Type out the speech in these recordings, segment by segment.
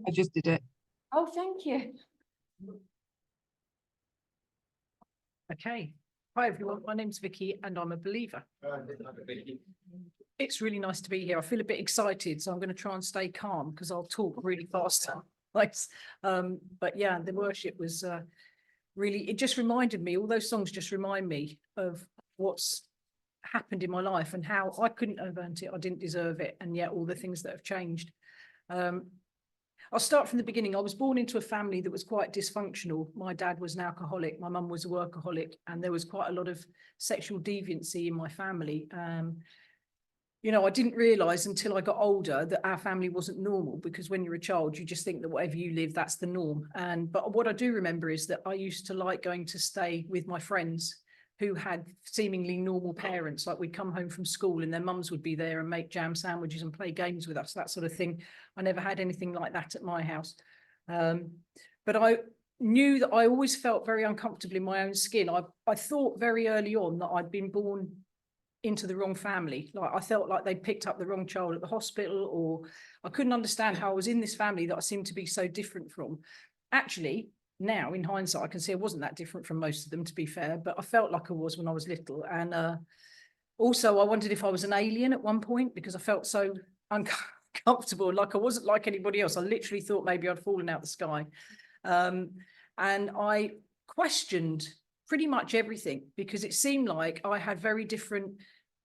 I just did it. Oh, thank you. Okay. Hi, everyone. My name's Vicky and I'm a believer. It's really nice to be here. I feel a bit excited, so I'm going to try and stay calm because I'll talk really fast. But yeah, the worship was really, it just reminded me, all those songs just remind me of what's happened in my life and how I couldn't have earned it. I didn't deserve it. And yet all the things that have changed. I'll start from the beginning. I was born into a family that was quite dysfunctional. My dad was an alcoholic. My mum was a workaholic, and there was quite a lot of sexual deviancy in my family. You know, I didn't realize until I got older that our family wasn't normal, because when you're a child, you just think that whatever you live, that's the norm. But what I do remember is that I used to like going to stay with my friends who had seemingly normal parents. Like, we'd come home from school and their mums would be there and make jam sandwiches and play games with us, that sort of thing. I never had anything like that at my house. But I knew that I always felt very uncomfortable in my own skin. I thought very early on that I'd been born into the wrong family. Like, I felt like they'd picked up the wrong child at the hospital, or I couldn't understand how I was in this family that I seemed to be so different from. Actually, now in hindsight, I can see I wasn't that different from most of them, to be fair, but I felt like I was when I was little. And also I wondered if I was an alien at one point, because I felt so uncomfortable, like I wasn't like anybody else. I literally thought maybe I'd fallen out the sky. And I questioned pretty much everything, because it seemed like I had very different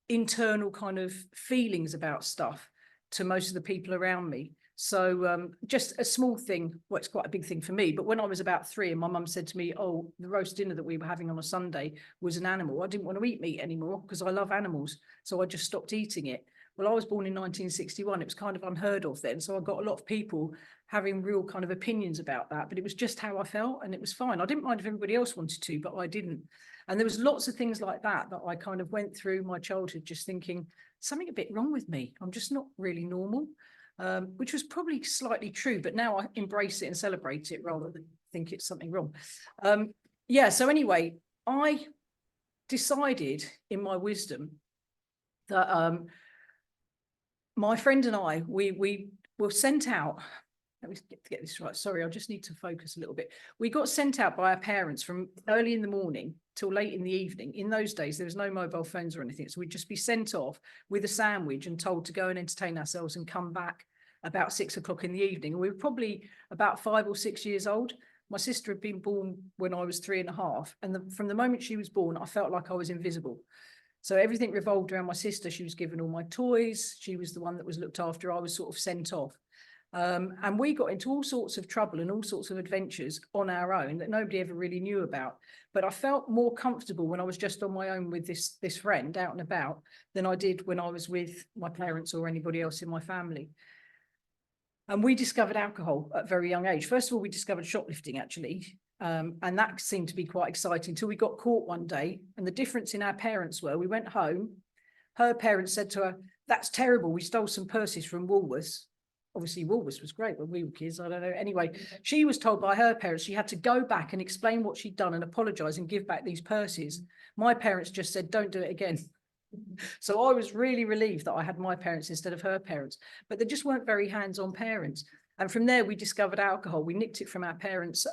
internal kind of feelings about stuff to most of the people around me. So just a small thing, well, it's quite a big thing for me, but when I was about 3 and my mum said to me, oh, the roast dinner that we were having on a Sunday was an animal, I didn't want to eat meat anymore because I love animals. So I just stopped eating it. Well, I was born in 1961. It was kind of unheard of then. So I got a lot of people having real kind of opinions about that, but it was just how I felt, and it was fine. I didn't mind if everybody else wanted to, but I didn't. And there was lots of things like that I kind of went through my childhood just thinking, something a bit wrong with me. I'm just not really normal. Which was probably slightly true, but now I embrace it and celebrate it rather than think it's something wrong. Yeah, so anyway, I decided in my wisdom that my friend and I, we were sent out. Let me get this right. Sorry, I just need to focus a little bit. We got sent out by our parents from early in the morning till late in the evening. In those days, there was no mobile phones or anything. So we'd just be sent off with a sandwich and told to go and entertain ourselves and come back about 6 o'clock in the evening. And we were probably about 5 or 6 years old. My sister had been born when I was 3.5. And from the moment she was born, I felt like I was invisible. So everything revolved around my sister. She was given all my toys. She was the one that was looked after. I was sort of sent off. And we got into all sorts of trouble and all sorts of adventures on our own that nobody ever really knew about. But I felt more comfortable when I was just on my own with this friend out and about than I did when I was with my parents or anybody else in my family. And we discovered alcohol at a very young age. First of all, we discovered shoplifting, actually. And that seemed to be quite exciting until we got caught one day. And the difference in our parents were, we went home, her parents said to her, that's terrible, we stole some purses from Woolworths. Obviously, Woolworths was great when we were kids, I don't know. Anyway, she was told by her parents she had to go back and explain what she'd done and apologise and give back these purses. My parents just said, don't do it again. So I was really relieved that I had my parents instead of her parents, but they just weren't very hands-on parents. And from there, we discovered alcohol. We nicked it from our parents.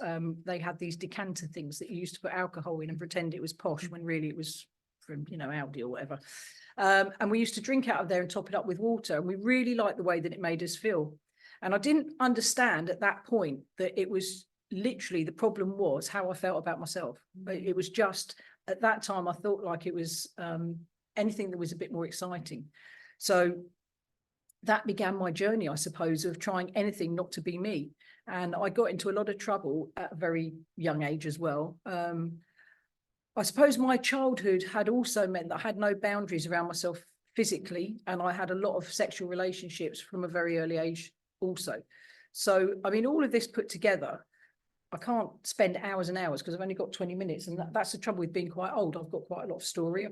They had these decanter things that you used to put alcohol in and pretend it was posh when really it was from, you know, Aldi or whatever. And we used to drink out of there and top it up with water. And we really liked the way that it made us feel. And I didn't understand at that point that it was literally, the problem was how I felt about myself. It was just, at that time, I thought like it was anything that was a bit more exciting. So that began my journey, I suppose, of trying anything not to be me. And I got into a lot of trouble at a very young age as well. I suppose my childhood had also meant that I had no boundaries around myself physically, and I had a lot of sexual relationships from a very early age also. So, I mean, all of this put together, I can't spend hours and hours because I've only got 20 minutes. And that's the trouble with being quite old. I've got quite a lot of story. I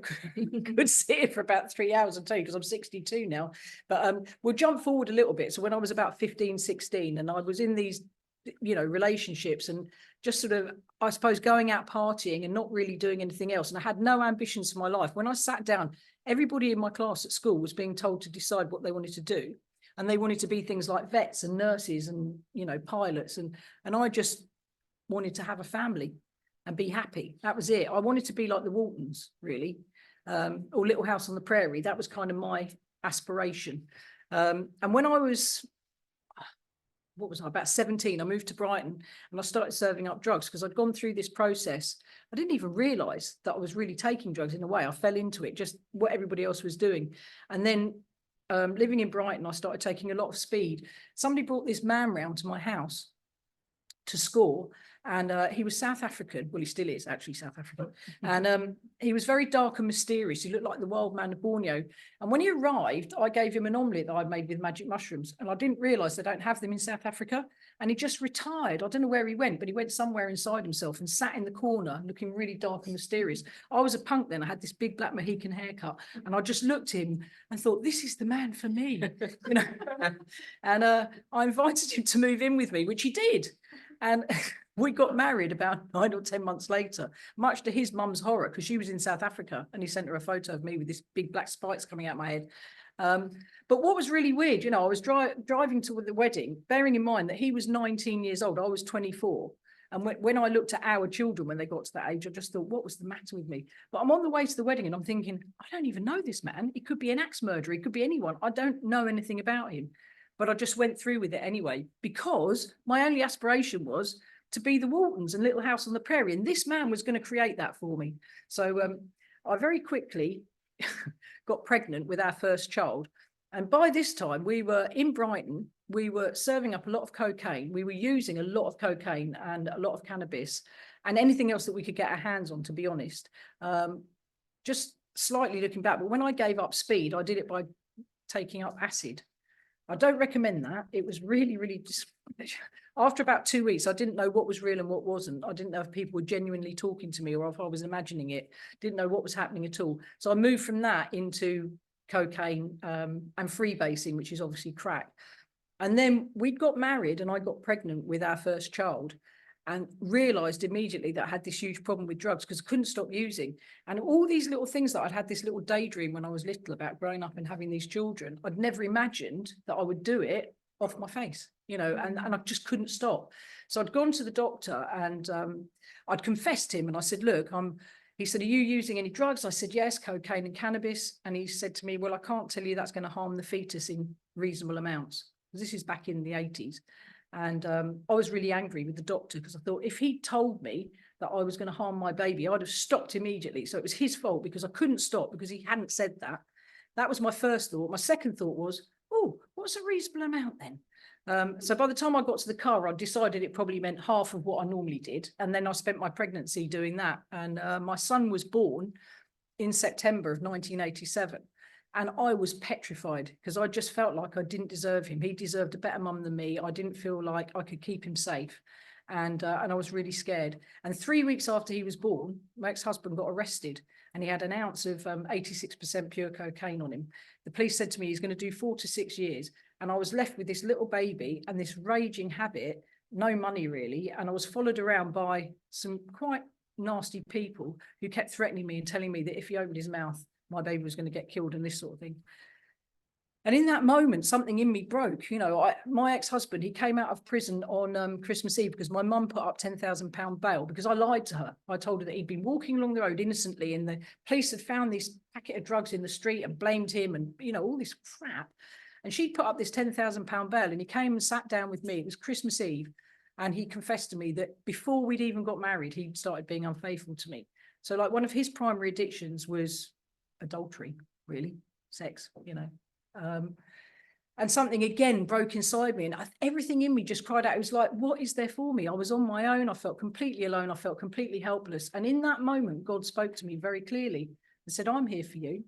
could sit here for about 3 hours and tell you, because I'm 62 now. But we'll jump forward a little bit. So when I was about 15, 16, and I was in these, you know, relationships and just sort of, I suppose, going out partying and not really doing anything else. And I had no ambitions for my life. When I sat down, everybody in my class at school was being told to decide what they wanted to do. and they wanted to be things like vets and nurses and, you know, pilots. And I just wanted to have a family and be happy. That was it. I wanted to be like the Waltons, really, or Little House on the Prairie. That was kind of my aspiration. And when I was, what was I, about 17, I moved to Brighton and I started serving up drugs because I'd gone through this process. I didn't even realise that I was really taking drugs in a way. I fell into it, just what everybody else was doing. And then living in Brighton, I started taking a lot of speed. Somebody brought this man round to my house to score, and he was South African. Well, he still is actually South African. And he was very dark and mysterious. He looked like the wild man of Borneo. And when he arrived, I gave him an omelette that I'd made with magic mushrooms. And I didn't realise they don't have them in South Africa. And he just retired. I don't know where he went, but he went somewhere inside himself and sat in the corner looking really dark and mysterious. I was a punk then. I had this big black Mohican haircut. And I just looked at him and thought, this is the man for me. You know. And I invited him to move in with me, which he did. And we got married about 9 or 10 months later, much to his mum's horror, because she was in South Africa and he sent her a photo of me with this big black spikes coming out my head. But what was really weird, you know, I was driving to the wedding, bearing in mind that he was 19 years old, I was 24. And when I looked at our children when they got to that age, I just thought, what was the matter with me? But I'm on the way to the wedding and I'm thinking, I don't even know this man. He could be an axe murderer. He could be anyone. I don't know anything about him. But I just went through with it anyway, because my only aspiration was to be the Waltons and Little House on the Prairie. And this man was going to create that for me. So I very quickly got pregnant with our first child. And by this time, we were in Brighton. We were serving up a lot of cocaine. We were using a lot of cocaine and a lot of cannabis and anything else that we could get our hands on, to be honest. Just slightly looking back. But when I gave up speed, I did it by taking up acid. I don't recommend that. It was really, really just after about 2 weeks, I didn't know what was real and what wasn't. I didn't know if people were genuinely talking to me or if I was imagining it. Didn't know what was happening at all. So I moved from that into cocaine and freebasing, which is obviously crack. And then we got married and I got pregnant with our first child and realized immediately that I had this huge problem with drugs because I couldn't stop using. And all these little things that I'd had this little daydream when I was little about growing up and having these children, I'd never imagined that I would do it off my face, you know, and I just couldn't stop. So I'd gone to the doctor and I'd confessed him and I said, look, he said, are you using any drugs? I said, yes, cocaine and cannabis. And he said to me, well, I can't tell you that's going to harm the fetus in reasonable amounts. This is back in the 80s. And I was really angry with the doctor because I thought if he told me that I was going to harm my baby, I'd have stopped immediately. So it was his fault because I couldn't stop because he hadn't said that. That was my first thought. My second thought was, oh, what's a reasonable amount then? So by the time I got to the car, I decided it probably meant half of what I normally did. And then I spent my pregnancy doing that. And my son was born in September of 1987. And I was petrified because I just felt like I didn't deserve him. He deserved a better mum than me. I didn't feel like I could keep him safe. And I was really scared. And 3 weeks after he was born, my ex-husband got arrested and he had an ounce of 86% pure cocaine on him. The police said to me, he's going to do 4 to 6 years. And I was left with this little baby and this raging habit, no money really. And I was followed around by some quite nasty people who kept threatening me and telling me that if he opened his mouth, my baby was going to get killed and this sort of thing. And in that moment, something in me broke. You know, my ex-husband, he came out of prison on Christmas Eve because my mum put up £10,000 bail because I lied to her. I told her that he'd been walking along the road innocently and the police had found this packet of drugs in the street and blamed him and, you know, all this crap. And she put up this £10,000 bail and he came and sat down with me. It was Christmas Eve. And he confessed to me that before we'd even got married, he'd started being unfaithful to me. So like one of his primary addictions was adultery, really, sex, you know. And something again broke inside me and everything in me just cried out. It was like, what is there for me? I was on my own. I felt completely alone. I felt completely helpless. And in that moment, God spoke to me very clearly and said, I'm here for you.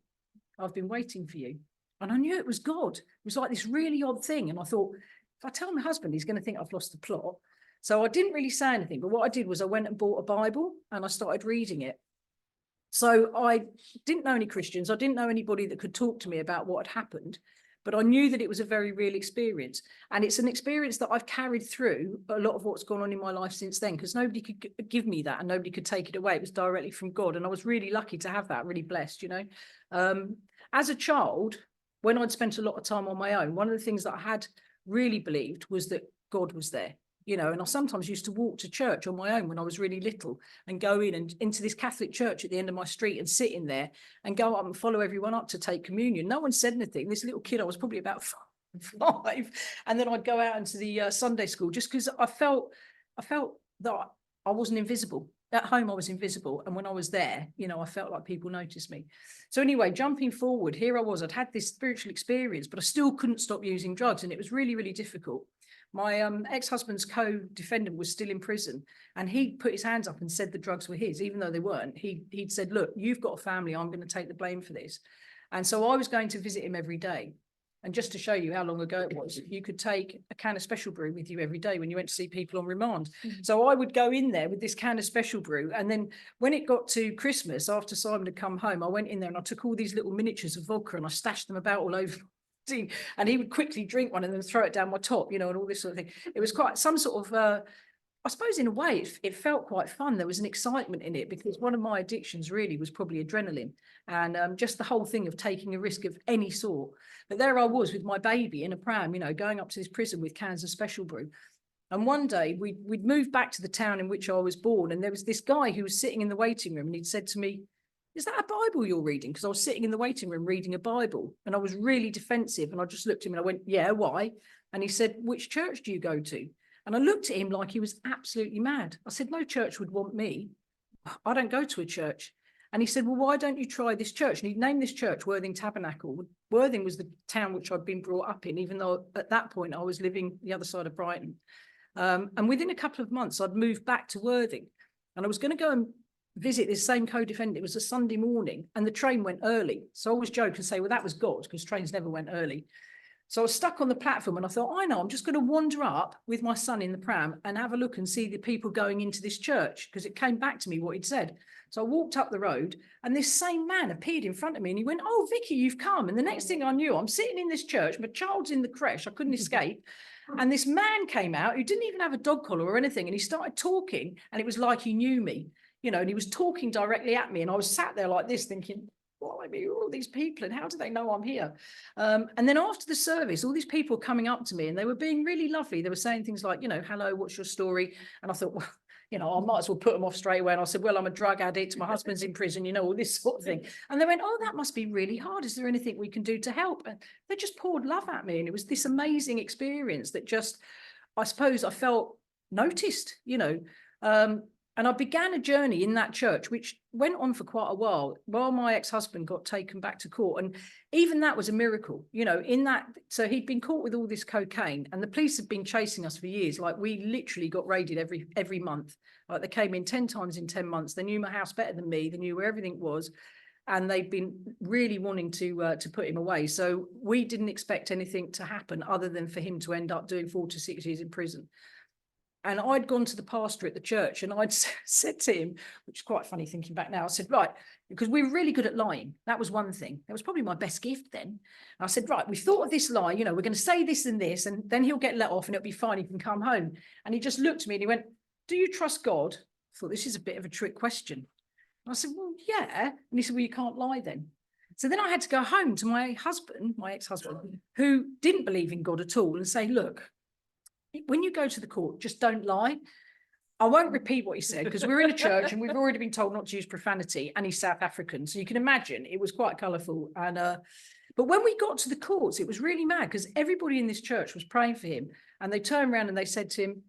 I've been waiting for you. And I knew it was God. It was like this really odd thing. And I thought, if I tell my husband, he's going to think I've lost the plot. So I didn't really say anything. But what I did was I went and bought a Bible and I started reading it. So I didn't know any Christians. I didn't know anybody that could talk to me about what had happened, but I knew that it was a very real experience. And it's an experience that I've carried through a lot of what's gone on in my life since then, because nobody could give me that and nobody could take it away. It was directly from God. And I was really lucky to have that, really blessed, you know. As a child, when I'd spent a lot of time on my own, one of the things that I had really believed was that God was there, you know, and I sometimes used to walk to church on my own when I was really little and go in and into this Catholic church at the end of my street and sit in there and go up and follow everyone up to take communion. No one said anything. This little kid, I was probably about five, and then I'd go out into the Sunday school just because I felt that I wasn't invisible. At home, I was invisible. And when I was there, you know, I felt like people noticed me. So anyway, jumping forward, here I was, I'd had this spiritual experience, but I still couldn't stop using drugs. And it was really, really difficult. My ex-husband's co-defendant was still in prison, and he put his hands up and said the drugs were his, even though they weren't. He'd said, look, you've got a family, I'm going to take the blame for this. And so I was going to visit him every day. And just to show you how long ago it was, you could take a can of special brew with you every day when you went to see people on remand. So I would go in there with this can of special brew. And then when it got to Christmas, after Simon had come home, I went in there and I took all these little miniatures of vodka and I stashed them about all over. And he would quickly drink one and then throw it down my top, you know, and all this sort of thing. It was quite some sort of, I suppose in a way, it felt quite fun. There was an excitement in it because one of my addictions really was probably adrenaline and just the whole thing of taking a risk of any sort. But there I was with my baby in a pram, you know, going up to this prison with cans of special brew. And one day we'd moved back to the town in which I was born. And there was this guy who was sitting in the waiting room and he'd said to me, is that a Bible you're reading? Because I was sitting in the waiting room reading a Bible and I was really defensive. And I just looked at him and I went, yeah, why? And he said, which church do you go to? And I looked at him like he was absolutely mad. I said, no church would want me. I don't go to a church. And he said, well, why don't you try this church? And he'd named this church Worthing Tabernacle. Worthing was the town which I'd been brought up in, even though at that point I was living the other side of Brighton. And within a couple of months, I'd moved back to Worthing. And I was going to go and visit this same co-defendant. It was a Sunday morning and the train went early. So I always joke and say, well, that was God because trains never went early. So I was stuck on the platform and I thought, I know, I'm just going to wander up with my son in the pram and have a look and see the people going into this church because it came back to me what he'd said. So I walked up the road and this same man appeared in front of me and he went, oh, Vicky, you've come. And the next thing I knew, I'm sitting in this church, my child's in the creche, I couldn't escape. And this man came out who didn't even have a dog collar or anything. And he started talking and it was like he knew me, you know, and he was talking directly at me. And I was sat there like this thinking, what, I mean, all these people and how do they know I'm here? And then after the service, all these people coming up to me and they were being really lovely. They were saying things like, you know, hello, what's your story? And I thought, well, you know, I might as well put them off straight away. And I said, well, I'm a drug addict. My husband's in prison, you know, all this sort of thing. And they went, oh, that must be really hard. Is there anything we can do to help? And they just poured love at me. And it was this amazing experience that just, I suppose I felt noticed, you know, and I began a journey in that church, which went on for quite a while my ex-husband got taken back to court. And even that was a miracle, you know, in that. So he'd been caught with all this cocaine and the police had been chasing us for years. Like we literally got raided every month. Like they came in 10 times in 10 months. They knew my house better than me. They knew where everything was. And they've been really wanting to put him away. So we didn't expect anything to happen other than for him to end up doing 4 to 6 years in prison. And I'd gone to the pastor at the church and I'd said to him, which is quite funny thinking back now, I said, right, because we were really good at lying. That was one thing. That was probably my best gift then. And I said, right, we thought of this lie, you know, we're going to say this and this, and then he'll get let off and it'll be fine. He can come home. And he just looked at me and he went, do you trust God? I thought, this is a bit of a trick question. And I said, well, yeah. And he said, well, you can't lie then. So then I had to go home to my husband, my ex-husband, who didn't believe in God at all and say, look, when you go to the court, just don't lie. I won't repeat what he said because we're in a church and we've already been told not to use profanity, and he's South African. So you can imagine it was quite colourful. And but when we got to the courts, it was really mad because everybody in this church was praying for him. And they turned around and they said to him,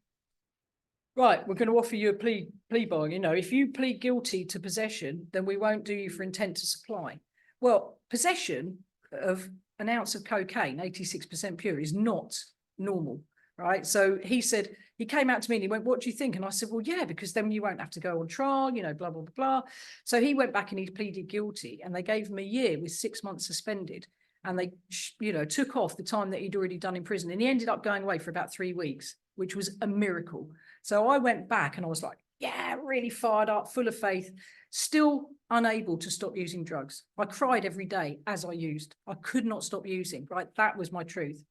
right, we're going to offer you a plea bargain. You know, if you plead guilty to possession, then we won't do you for intent to supply. Well, possession of an ounce of cocaine, 86% pure, is not normal. Right. So he said, he came out to me and he went, what do you think? And I said, well, yeah, because then you won't have to go on trial, you know, blah, blah, blah, blah. So he went back and he pleaded guilty and they gave him a year with 6 months suspended. And they, you know, took off the time that he'd already done in prison. And he ended up going away for about 3 weeks, which was a miracle. So I went back and I was like, yeah, really fired up, full of faith, still unable to stop using drugs. I cried every day as I used. I could not stop using. Right. That was my truth.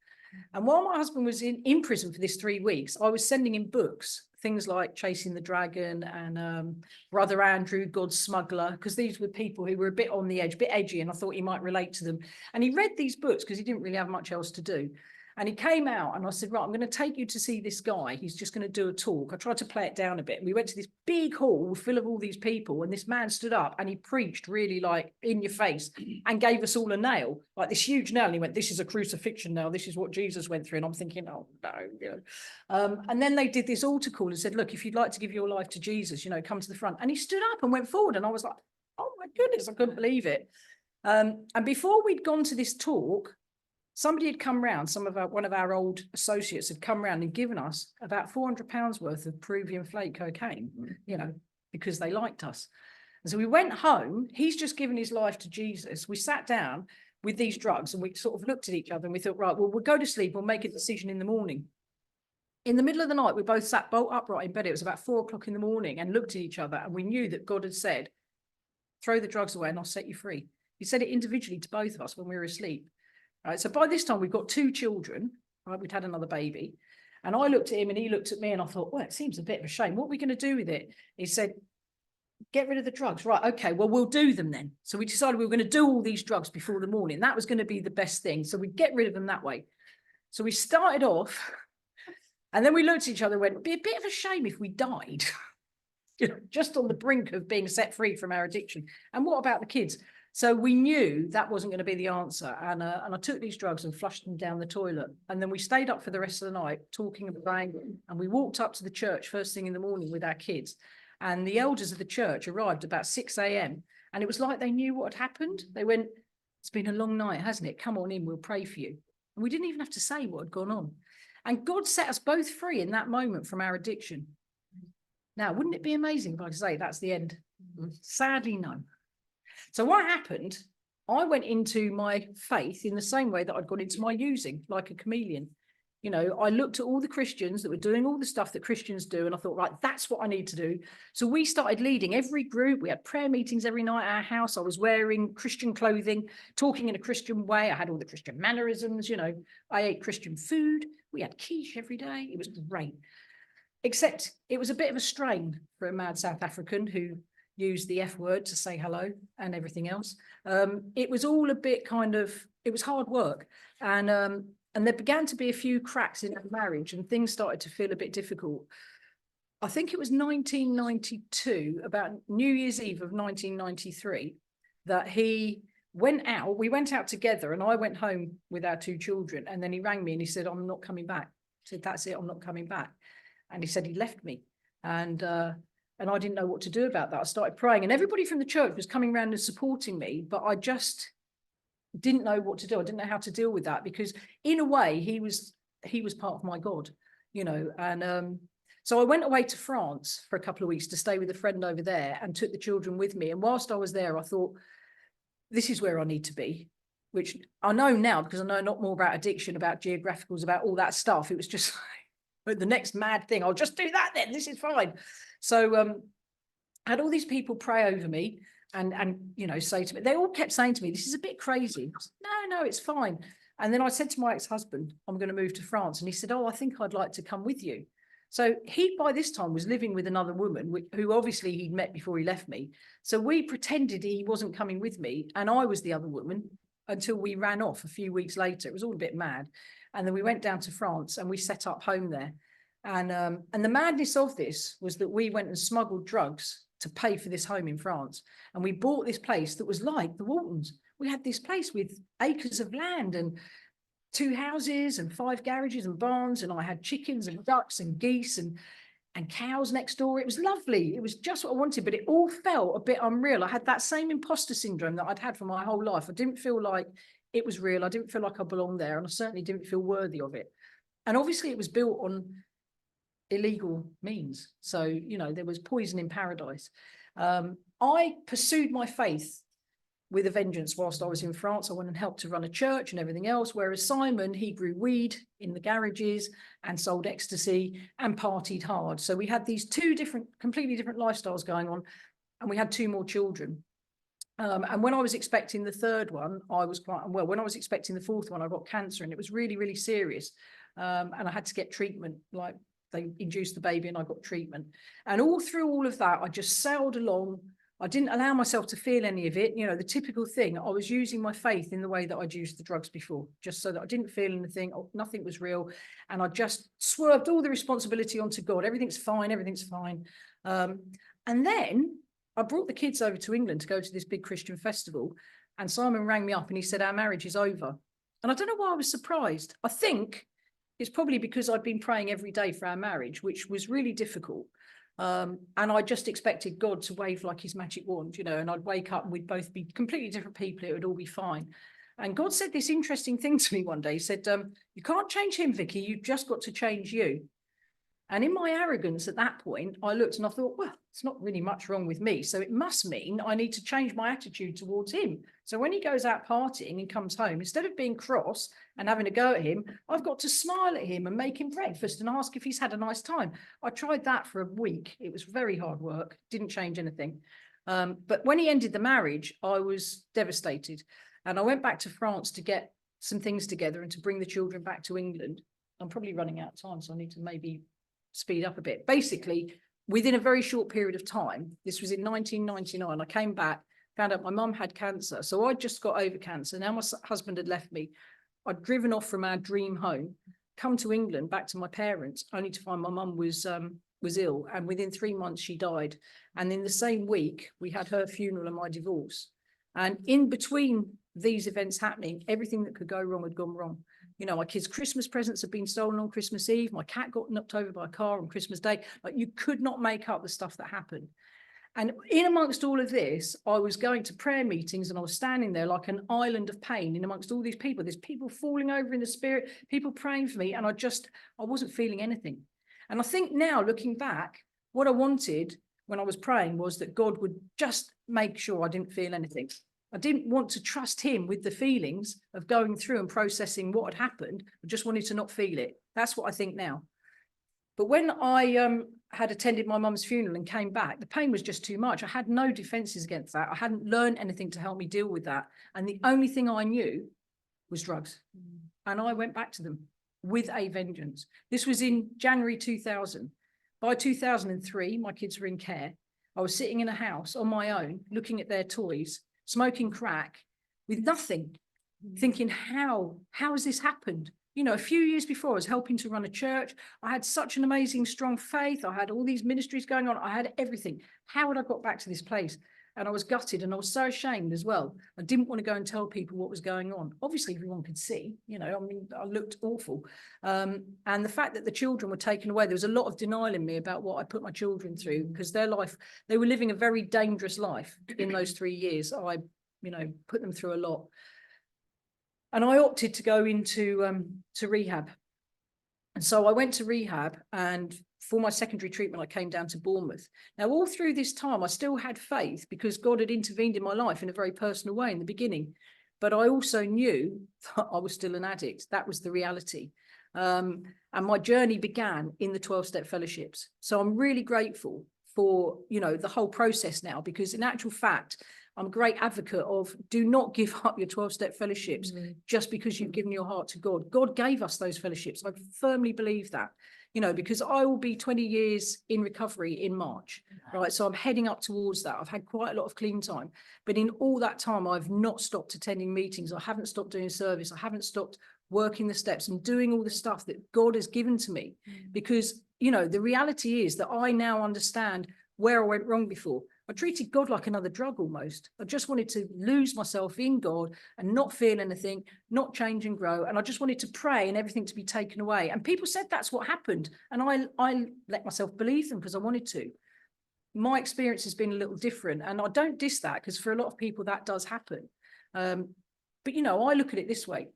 And while my husband was in prison for this 3 weeks, I was sending him books, things like Chasing the Dragon and Brother Andrew, God's Smuggler, because these were people who were a bit on the edge, a bit edgy, and I thought he might relate to them. And he read these books because he didn't really have much else to do. And he came out and I said, right, I'm going to take you to see this guy. He's just going to do a talk. I tried to play it down a bit. We went to this big hall full of all these people, and this man stood up and he preached really like in your face and gave us all a nail, like this huge nail. And he went, this is a crucifixion nail. This is what Jesus went through. And I'm thinking, oh no, you know. And then they did this altar call and said, look, if you'd like to give your life to Jesus, you know, come to the front. And he stood up and went forward. And I was like, oh my goodness, I couldn't believe it. And before we'd gone to this talk, somebody had come round, one of our old associates had come round and given us about £400 worth of Peruvian flake cocaine, you know, because they liked us. And so we went home. He's just given his life to Jesus. We sat down with these drugs and we sort of looked at each other and we thought, right, well, we'll go to sleep. We'll make a decision in the morning. In the middle of the night, we both sat bolt upright in bed. It was about 4 o'clock in the morning, and looked at each other, and we knew that God had said, throw the drugs away and I'll set you free. He said it individually to both of us when we were asleep. Right, so by this time, we've got 2 children, right? We'd had another baby. And I looked at him and he looked at me and I thought, well, it seems a bit of a shame. What are we going to do with it? He said, get rid of the drugs. Right, okay, well, we'll do them then. So we decided we were going to do all these drugs before the morning. That was going to be the best thing. So we'd get rid of them that way. So we started off and then we looked at each other and went, it'd be a bit of a shame if we died, you know, just on the brink of being set free from our addiction. And what about the kids? So we knew that wasn't going to be the answer. And I took these drugs and flushed them down the toilet. And then we stayed up for the rest of the night talking and praying. And we walked up to the church first thing in the morning with our kids. And the elders of the church arrived about 6 a.m. And it was like they knew what had happened. They went, it's been a long night, hasn't it? Come on in, we'll pray for you. And we didn't even have to say what had gone on. And God set us both free in that moment from our addiction. Now, wouldn't it be amazing if I could say that's the end? Sadly, no. So what happened, I went into my faith in the same way that I'd gone into my using, like a chameleon. You know, I looked at all the Christians that were doing all the stuff that Christians do, and I thought, right, that's what I need to do. So we started leading every group. We had prayer meetings every night at our house. I was wearing Christian clothing, talking in a Christian way. I had all the Christian mannerisms, you know. I ate Christian food. We had quiche every day. It was great. Except it was a bit of a strain for a mad South African who used the F word to say hello and everything else. It was all a bit it was hard work. And there began to be a few cracks in our marriage and things started to feel a bit difficult. I think it was 1992, about New Year's Eve of 1993, that he went out. We went out together and I went home with our 2 children. And then he rang me and he said, I'm not coming back. I said, that's it, I'm not coming back. And he said he left me. And I didn't know what to do about that. I started praying and everybody from the church was coming around and supporting me, but I just didn't know what to do. I didn't know how to deal with that because in a way he was part of my God, you know. And so I went away to France for a couple of weeks to stay with a friend over there and took the children with me. And whilst I was there, I thought, this is where I need to be, which I know now because I know a lot more about addiction, about geographicals, about all that stuff. It was just the next mad thing. I'll just do that then. This is fine. So I had all these people pray over me and you know, say to me, they all kept saying to me, this is a bit crazy. I said, no, it's fine. And then I said to my ex-husband, I'm going to move to France. And he said, oh, I think I'd like to come with you. So he, by this time, was living with another woman who obviously he'd met before he left me. So we pretended he wasn't coming with me. And I was the other woman until we ran off a few weeks later. It was all a bit mad. And then we went down to France and we set up home there. And the madness of this was that we went and smuggled drugs to pay for this home in France. And we bought this place that was like the Waltons. We had this place with acres of land and 2 houses and 5 garages and barns. And I had chickens and ducks and geese and cows next door. It was lovely. It was just what I wanted, but it all felt a bit unreal. I had that same imposter syndrome that I'd had for my whole life. I didn't feel like it was real. I didn't feel like I belonged there. And I certainly didn't feel worthy of it. And obviously it was built on illegal means. So, you know, there was poison in paradise. I pursued my faith with a vengeance whilst I was in France. I went and helped to run a church and everything else, whereas Simon, he grew weed in the garages and sold ecstasy and partied hard. So we had these 2 completely different lifestyles going on, and we had 2 more children. And when I was expecting the third one, I was quite unwell. When I was expecting the fourth one, I got cancer, and it was really, really serious. And I had to get treatment, like they induced the baby and I got treatment. And all through all of that, I just sailed along. I didn't allow myself to feel any of it. You know, the typical thing, I was using my faith in the way that I'd used the drugs before, just so that I didn't feel anything, nothing was real. And I just swerved all the responsibility onto God. Everything's fine, everything's fine. And then I brought the kids over to England to go to this big Christian festival, and Simon rang me up and he said, our marriage is over. And I don't know why I was surprised. I think it's probably because I'd been praying every day for our marriage, which was really difficult. And I just expected God to wave like his magic wand, you know, and I'd wake up and we'd both be completely different people. It would all be fine. And God said this interesting thing to me one day. He said, you can't change him, Vicky. You've just got to change you. And in my arrogance at that point, I looked and I thought, well, it's not really much wrong with me. So it must mean I need to change my attitude towards him. So when he goes out partying and comes home, instead of being cross and having a go at him, I've got to smile at him and make him breakfast and ask if he's had a nice time. I tried that for a week. It was very hard work. Didn't change anything. But when he ended the marriage, I was devastated. And I went back to France to get some things together and to bring the children back to England. I'm probably running out of time, so I need to maybe speed up a bit. Basically, within a very short period of time, this was in 1999, I came back, found out my mum had cancer. So I just got over cancer. Now my husband had left me. I'd driven off from our dream home, come to England, back to my parents, only to find my mum was ill. And within 3 months, she died. And in the same week, we had her funeral and my divorce. And in between these events happening, everything that could go wrong had gone wrong. You know, my kids' Christmas presents had been stolen on Christmas Eve. My cat got knocked over by a car on Christmas Day. Like, you could not make up the stuff that happened. And in amongst all of this, I was going to prayer meetings and I was standing there like an island of pain in amongst all these people. There's people falling over in the spirit, people praying for me. And I wasn't feeling anything. And I think now, looking back, what I wanted when I was praying was that God would just make sure I didn't feel anything. I didn't want to trust him with the feelings of going through and processing what had happened. I just wanted to not feel it. That's what I think now. But when I had attended my mum's funeral and came back, the pain was just too much. I had no defenses against that. I hadn't learned anything to help me deal with that. And the only thing I knew was drugs. And I went back to them with a vengeance. This was in January 2000. By 2003, my kids were in care. I was sitting in a house on my own, looking at their toys, smoking crack with nothing, thinking, how has this happened? You know, a few years before, I was helping to run a church. I had such an amazing, strong faith. I had all these ministries going on. I had everything. How had I got back to this place? And I was gutted and I was so ashamed as well. I didn't want to go and tell people what was going on. Obviously, everyone could see, you know, I mean, I looked awful. And the fact that the children were taken away, there was a lot of denial in me about what I put my children through, because their life, they were living a very dangerous life in those 3 years. I, you know, put them through a lot. And I opted to go into to rehab. And so I went to rehab, and for my secondary treatment, I came down to Bournemouth. Now, all through this time, I still had faith because God had intervened in my life in a very personal way in the beginning. But I also knew that I was still an addict. That was the reality. And my journey began in the 12-step fellowships. So I'm really grateful for, you know, the whole process now, because in actual fact, I'm a great advocate of do not give up your 12-step fellowships just because you've given your heart to God. God gave us those fellowships. I firmly believe that, you know, because I will be 20 years in recovery in March, right? So I'm heading up towards that. I've had quite a lot of clean time, but in all that time, I've not stopped attending meetings. I haven't stopped doing service. I haven't stopped working the steps and doing all the stuff that God has given to me, because, you know, the reality is that I now understand where I went wrong before. I treated God like another drug almost. I just wanted to lose myself in God and not feel anything, not change and grow. And I just wanted to pray and everything to be taken away. And people said that's what happened. And I let myself believe them because I wanted to. My experience has been a little different. And I don't diss that, because for a lot of people that does happen. But, you know, I look at it this way.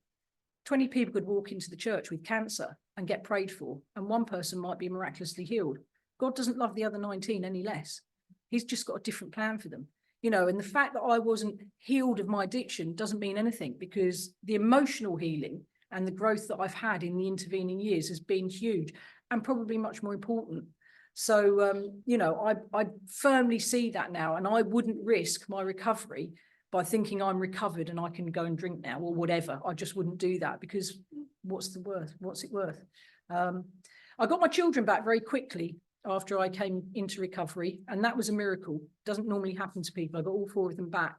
20 people could walk into the church with cancer and get prayed for, and one person might be miraculously healed. God doesn't love the other 19 any less. He's just got a different plan for them, you know, and the fact that I wasn't healed of my addiction doesn't mean anything, because the emotional healing and the growth that I've had in the intervening years has been huge and probably much more important. So, you know, I firmly see that now, and I wouldn't risk my recovery by thinking I'm recovered and I can go and drink now or whatever. I just wouldn't do that, because what's the worth? What's it worth? I got my children back very quickly after I came into recovery, and that was a miracle. Doesn't normally happen to people. I got all 4 of them back.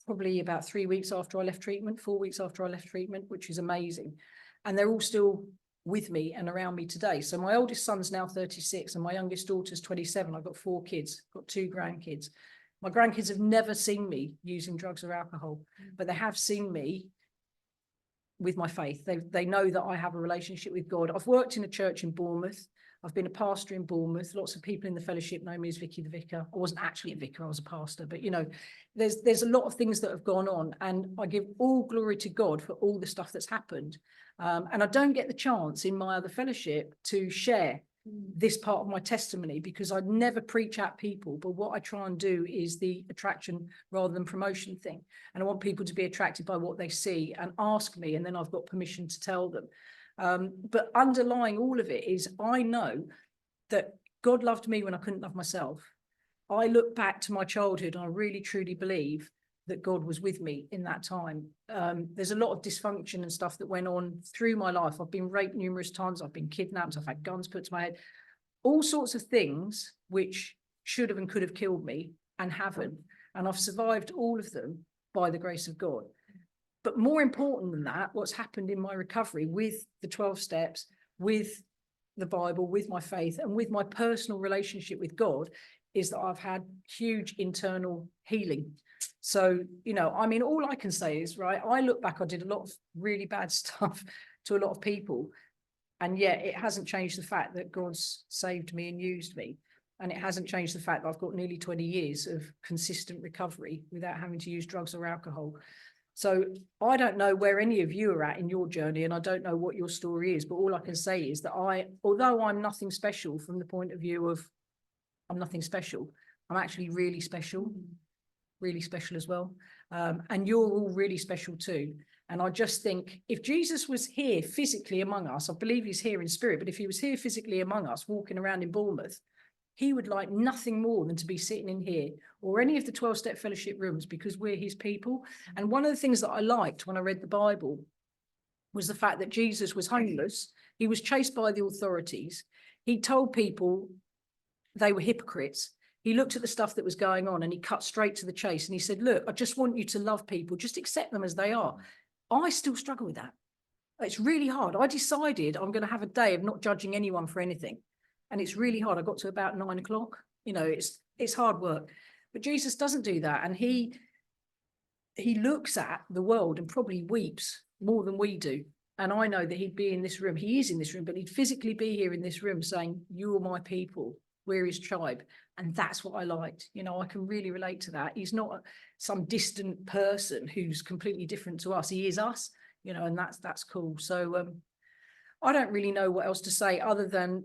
Probably about 3 weeks after I left treatment, 4 weeks after I left treatment, which is amazing. And they're all still with me and around me today. So my oldest son's now 36 and my youngest daughter's 27. I've got 4 kids, got 2 grandkids. My grandkids have never seen me using drugs or alcohol, but they have seen me with my faith. They know that I have a relationship with God. I've worked in a church in Bournemouth. I've been a pastor in Bournemouth. Lots of people in the fellowship know me as Vicky the Vicar. I wasn't actually a vicar, I was a pastor, but you know, there's a lot of things that have gone on, and I give all glory to God for all the stuff that's happened. And I don't get the chance in my other fellowship to share this part of my testimony, because I never preach at people, but what I try and do is the attraction rather than promotion thing. And I want people to be attracted by what they see and ask me, and then I've got permission to tell them. But underlying all of it is, I know that God loved me when I couldn't love myself. I look back to my childhood and I really truly believe that God was with me in that time. There's a lot of dysfunction and stuff that went on through my life. I've been raped numerous times. I've been kidnapped. I've had guns put to my head, all sorts of things which should have and could have killed me and haven't. And I've survived all of them by the grace of God. But more important than that, what's happened in my recovery with the 12 steps, with the Bible, with my faith, and with my personal relationship with God, is that I've had huge internal healing. So, you know, I mean, all I can say is, right, I look back, I did a lot of really bad stuff to a lot of people, and yet it hasn't changed the fact that God's saved me and used me. And it hasn't changed the fact that I've got nearly 20 years of consistent recovery without having to use drugs or alcohol. So I don't know where any of you are at in your journey, and I don't know what your story is, but all I can say is that although I'm nothing special from the point of view of I'm nothing special, I'm actually really special as well. And you're all really special too. And I just think if Jesus was here physically among us, I believe he's here in spirit, but if he was here physically among us, walking around in Bournemouth, he would like nothing more than to be sitting in here or any of the 12-step fellowship rooms, because we're his people. And one of the things that I liked when I read the Bible was the fact that Jesus was homeless. He was chased by the authorities. He told people they were hypocrites. He looked at the stuff that was going on and he cut straight to the chase. And he said, look, I just want you to love people. Just accept them as they are. I still struggle with that. It's really hard. I decided I'm going to have a day of not judging anyone for anything. And it's really hard. I got to about 9 o'clock. You know, it's hard work. But Jesus doesn't do that. And he looks at the world and probably weeps more than we do. And I know that he'd be in this room. He is in this room, but he'd physically be here in this room saying, you are my people. We're his tribe. And that's what I liked. You know, I can really relate to that. He's not some distant person who's completely different to us. He is us, you know, and that's cool. So I don't really know what else to say other than,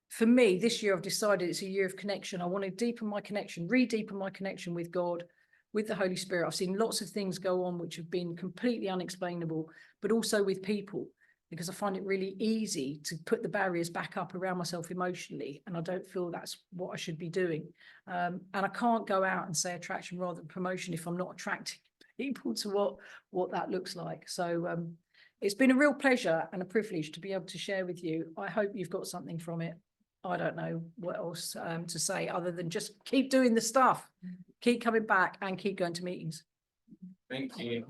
for me, this year I've decided it's a year of connection. I want to deepen my connection, re-deepen my connection with God, with the Holy Spirit. I've seen lots of things go on which have been completely unexplainable, but also with people, because I find it really easy to put the barriers back up around myself emotionally, and I don't feel that's what I should be doing. And I can't go out and say attraction rather than promotion if I'm not attracting people to what that looks like. So it's been a real pleasure and a privilege to be able to share with you. I hope you've got something from it. I don't know what else to say other than just keep doing the stuff, keep coming back and keep going to meetings. Thank you.